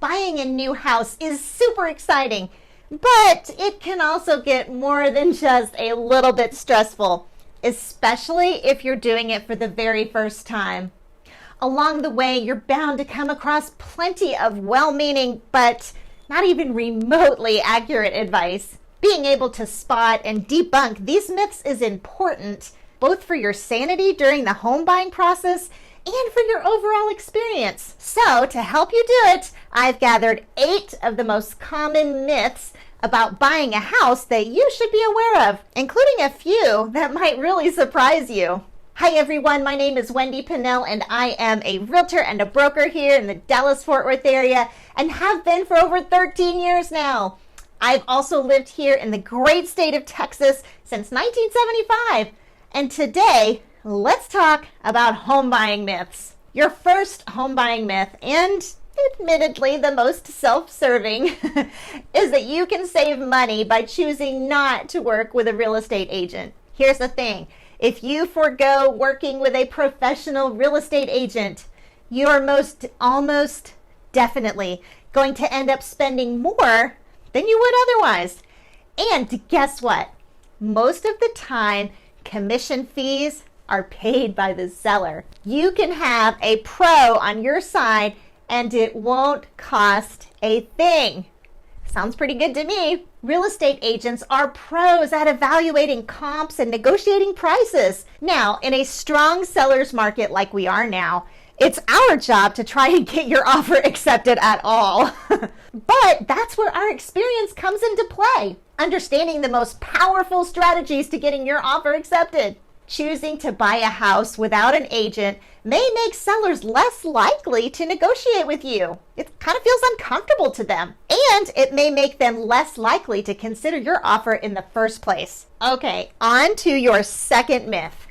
buying a new house is super exciting, but it can also get more than just a little bit stressful, especially if you're doing it for the very first time. Along the way, you're bound to come across plenty of well-meaning, but not even remotely accurate advice. Being able to spot and debunk these myths is important, both for your sanity during the home buying process and for your overall experience. So, to help you do it, I've gathered 8 of the most common myths about buying a house that you should be aware of, including a few that might really surprise you. Hi everyone, my name is Wendy Pinnell and I am a realtor and a broker here in the Dallas-Fort Worth area and have been for over 13 years now. I've also lived here in the great state of Texas since 1975. And today, let's talk about home buying myths. Your first home buying myth, and admittedly the most self-serving, is that you can save money by choosing not to work with a real estate agent. Here's the thing. If you forego working with a professional real estate agent, you are almost definitely going to end up spending more than you would otherwise. And guess what? Most of the time, commission fees are paid by the seller. You can have a pro on your side and it won't cost a thing. Sounds pretty good to me. Real estate agents are pros at evaluating comps and negotiating prices. Now, in a strong seller's market like we are now, it's our job to try and get your offer accepted at all. But that's where our experience comes into play. Understanding the most powerful strategies to getting your offer accepted. Choosing to buy a house without an agent may make sellers less likely to negotiate with you. It kind of feels uncomfortable to them. And it may make them less likely to consider your offer in the first place. Okay, on to your second myth.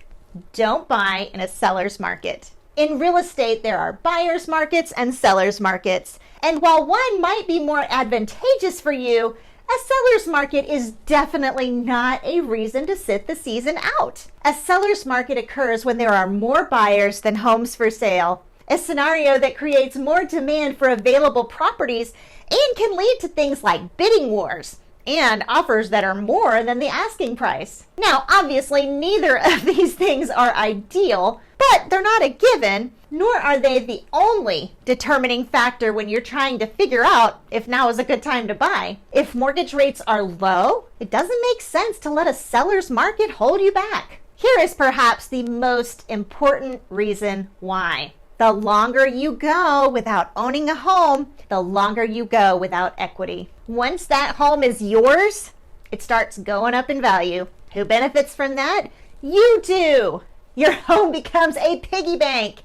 Don't buy in a seller's market. In real estate, there are buyer's markets and seller's markets. And while one might be more advantageous for you, a seller's market is definitely not a reason to sit the season out. A seller's market occurs when there are more buyers than homes for sale, a scenario that creates more demand for available properties and can lead to things like bidding wars and offers that are more than the asking price. Now, obviously, neither of these things are ideal, but they're not a given, nor are they the only determining factor when you're trying to figure out if now is a good time to buy. If mortgage rates are low, it doesn't make sense to let a seller's market hold you back. Here is perhaps the most important reason why. The longer you go without owning a home, the longer you go without equity. Once that home is yours, it starts going up in value. Who benefits from that? You do. Your home becomes a piggy bank.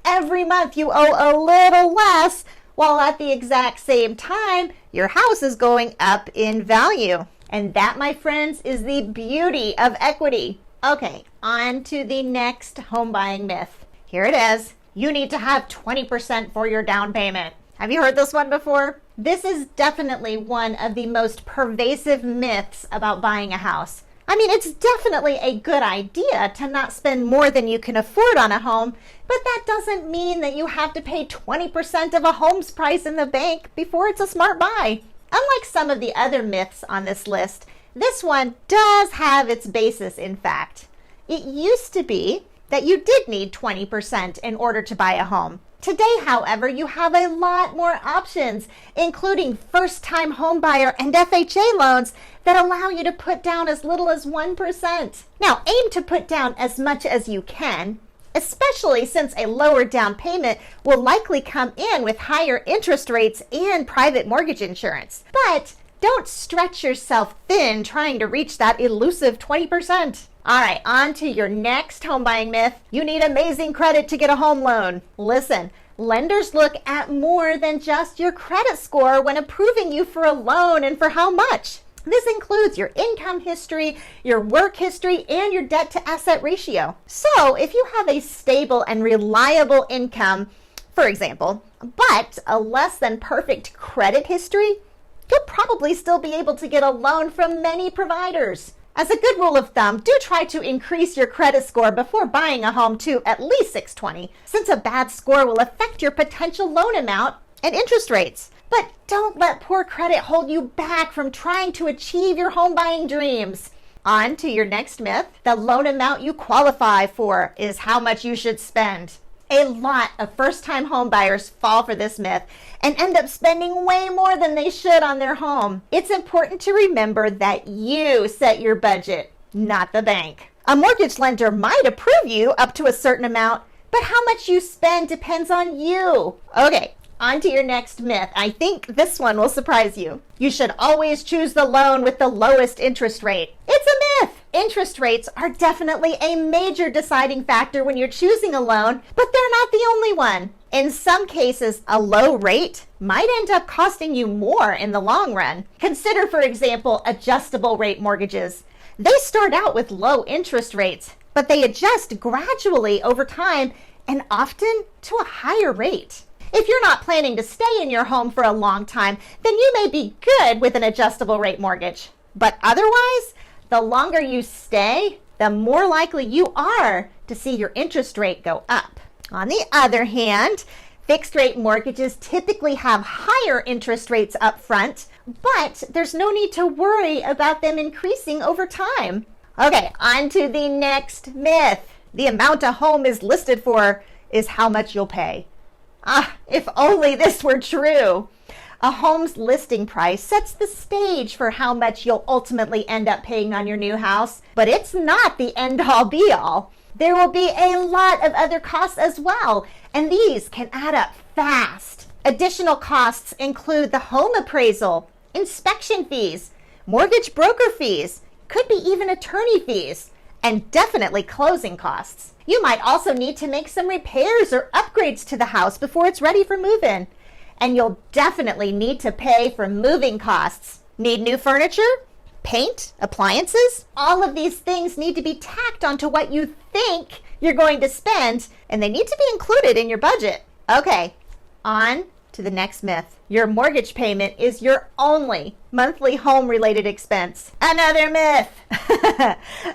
Every month you owe a little less, while at the exact same time, your house is going up in value. And that, my friends, is the beauty of equity. Okay, on to the next home buying myth. Here it is. You need to have 20% for your down payment. Have you heard this one before? This is definitely one of the most pervasive myths about buying a house. I mean, it's definitely a good idea to not spend more than you can afford on a home, but that doesn't mean that you have to pay 20% of a home's price in the bank before it's a smart buy. Unlike some of the other myths on this list, this one does have its basis in fact. It used to be that you did need 20% in order to buy a home. Today, however, you have a lot more options, including first-time home buyer and FHA loans that allow you to put down as little as 1%. Now, aim to put down as much as you can, especially since a lower down payment will likely come in with higher interest rates and private mortgage insurance. But don't stretch yourself thin trying to reach that elusive 20%. All right, on to your next home buying myth. You need amazing credit to get a home loan. Listen, lenders look at more than just your credit score when approving you for a loan and for how much. This includes your income history, your work history, and your debt to asset ratio. So if you have a stable and reliable income, for example, but a less than perfect credit history, you'll probably still be able to get a loan from many providers. As a good rule of thumb, do try to increase your credit score before buying a home to at least 620, since a bad score will affect your potential loan amount and interest rates. But don't let poor credit hold you back from trying to achieve your home buying dreams. On to your next myth. The loan amount you qualify for is how much you should spend. A lot of first-time home buyers fall for this myth and end up spending way more than they should on their home. It's important to remember that you set your budget, not the bank. A mortgage lender might approve you up to a certain amount, but how much you spend depends on you. Okay, on to your next myth. I think this one will surprise you. You should always choose the loan with the lowest interest rate. It's a myth. Interest rates are definitely a major deciding factor when you're choosing a loan, but they're not the only one. In some cases, a low rate might end up costing you more in the long run. Consider, for example, adjustable rate mortgages. They start out with low interest rates, but they adjust gradually over time and often to a higher rate. If you're not planning to stay in your home for a long time, then you may be good with an adjustable rate mortgage. But otherwise, the longer you stay, the more likely you are to see your interest rate go up. On the other hand, fixed rate mortgages typically have higher interest rates up front, but there's no need to worry about them increasing over time. Okay, on to the next myth. The amount a home is listed for is how much you'll pay. If only this were true. A home's listing price sets the stage for how much you'll ultimately end up paying on your new house, but it's not the end-all be-all. There will be a lot of other costs as well, and these can add up fast. Additional costs include the home appraisal, inspection fees, mortgage broker fees, could be even attorney fees, and definitely closing costs. You might also need to make some repairs or upgrades to the house before it's ready for move-in. And you'll definitely need to pay for moving costs. Need new furniture? Paint? Appliances? All of these things need to be tacked onto what you think you're going to spend, and they need to be included in your budget. Okay, on to the next myth. Your mortgage payment is your only monthly home-related expense. Another myth.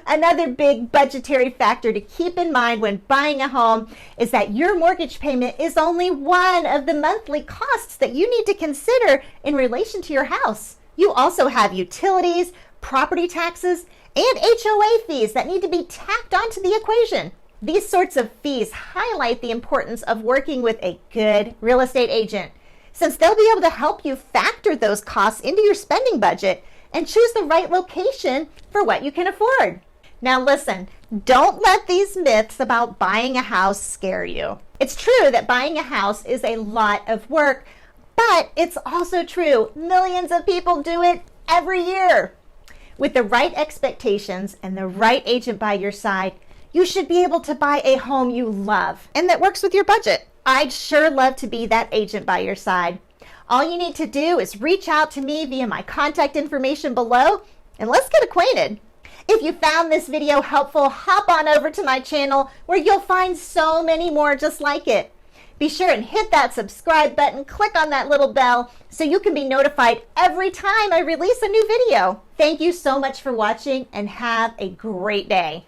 Another big budgetary factor to keep in mind when buying a home is that your mortgage payment is only one of the monthly costs that you need to consider in relation to your house. You also have utilities, property taxes, and HOA fees that need to be tacked onto the equation. These sorts of fees highlight the importance of working with a good real estate agent, since they'll be able to help you factor those costs into your spending budget and choose the right location for what you can afford. Now listen, don't let these myths about buying a house scare you. It's true that buying a house is a lot of work, but it's also true millions of people do it every year. With the right expectations and the right agent by your side, you should be able to buy a home you love and that works with your budget. I'd sure love to be that agent by your side. All you need to do is reach out to me via my contact information below, and let's get acquainted. If you found this video helpful, hop on over to my channel where you'll find so many more just like it. Be sure and hit that subscribe button, click on that little bell so you can be notified every time I release a new video. Thank you so much for watching and have a great day.